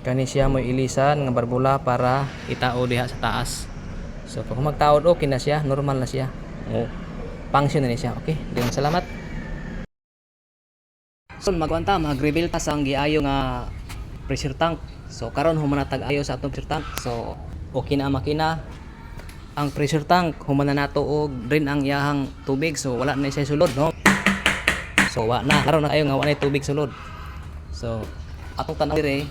kani siya mo ilisan nga barbula para itao diha sa taas. So kung magtaod okay na siya, normal na siya. O function na ni siya. Okay, diyon salamat. So mag-reveal ta sa ang giayo nga pressure tank. So karon humanatag ayo sa atong pressure tank. So okay na ang makina. Ang pressure tank humana nato og drain ang iyahang tubig, so wala na siya sulod, no? So wa na karon na ayo nga wala tubig sulod. So atong tan-aw dire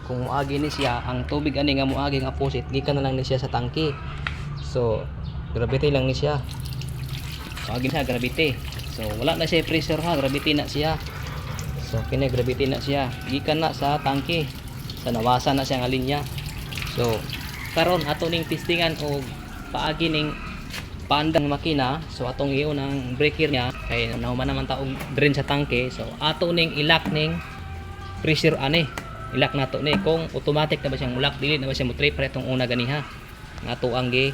kung moagi ni siya ang tubig ani nga moagi nga faucet gikan na lang ni siya sa tangke. So gravity lang ni siya. So agi siya gravity. So wala na siya pressure ha, gravity na siya. So kini gravity na siya gikan na sa tangke. Sa nawasan na siya nga linya. So karon ato ning testingan og paagi ning paandang makina. So atong iyon ang breaker niya kay nahuman naman ta og drain sa tangke. So ato ning ilak ning pressure ani. Ilak nato ni kung automatic na ba siyang lock, dili na ba siya mo trip itong una ganiha. Nga ato ang gi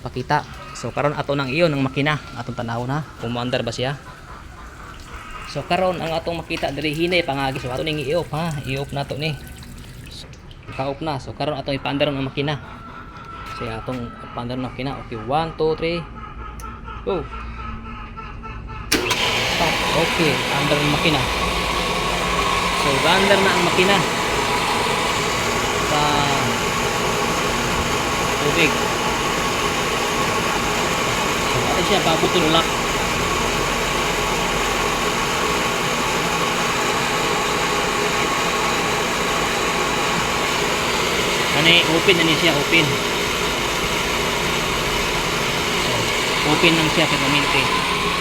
pakita. So karon ato nang iyon ang makina atong tan-awon ha kung maandar ba siya. So karon ang atong makita diri hinay pangagi. So ato ning i-off ha, i-off nato ni. So, ka-off na. So karon atong ipaandar ang makina. So atong paandar ng makina. Okay, 1 2 3 go. Stop. Okay, andar ang makina. So andar na ang makina sa tubig. So ano siya pabutol lock. Ani open na ni siya, open. So, open lang siya permanente.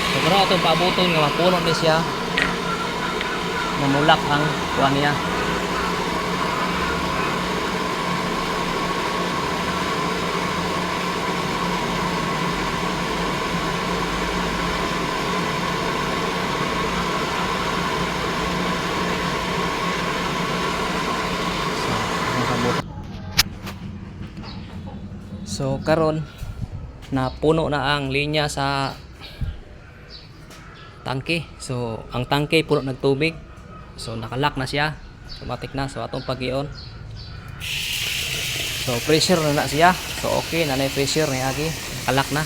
So pero atong pabuton nga mapuno ni siya. Mamulak ang kuan niya. So karon na puno na ang linya sa tangke. So ang tangke puno ng tubig. So nakalock na siya. Automatic na. So atong pag-ion. So pressure na siya. So okay na pressure ni agi. Nakalock na.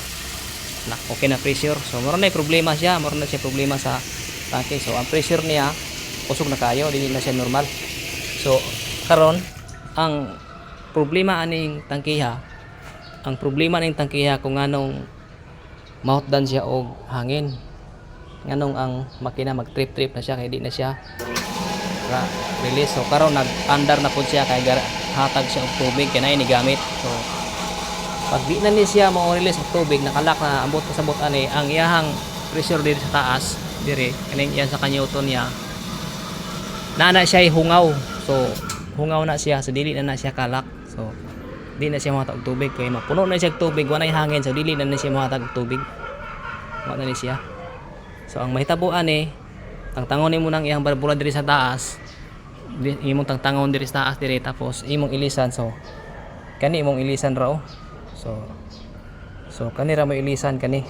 Okay na pressure. So mura na problema siya. Mura na siya problema sa tangke. So ang pressure niya usog na kayo, dili na siya normal. So karon ang problema aning tangkiha. Ang problema ning tangkiha kung anong mouthdan siya og hangin. Nganong ang makina mag-trip na siya kay di na siya release. So karon nag-andar na pud siya kay hatag siya og tubig kay nay ni gamit. So pag di na ni siya mo release og tubig, nakalak na ambot sa sabot ani ang iyahang pressure diri sa taas, diri kaning iya sa kanyuton niya. Nana siya hungaw. So hungaw na siya, so dili na siya kalak. So di na siya mahatag og tubig kay mapuno na siya og tubig, wanay hangin, so dili na siya mahatag og tubig. Wa na ni siya. So ang mahitabuan ang tangon nimo nang iyang barbula diri sa taas, imong tangtangon diri sa taas diri, tapos imong ilisan. So kani imong ilisan raw. So kani ra mo ilisan kani.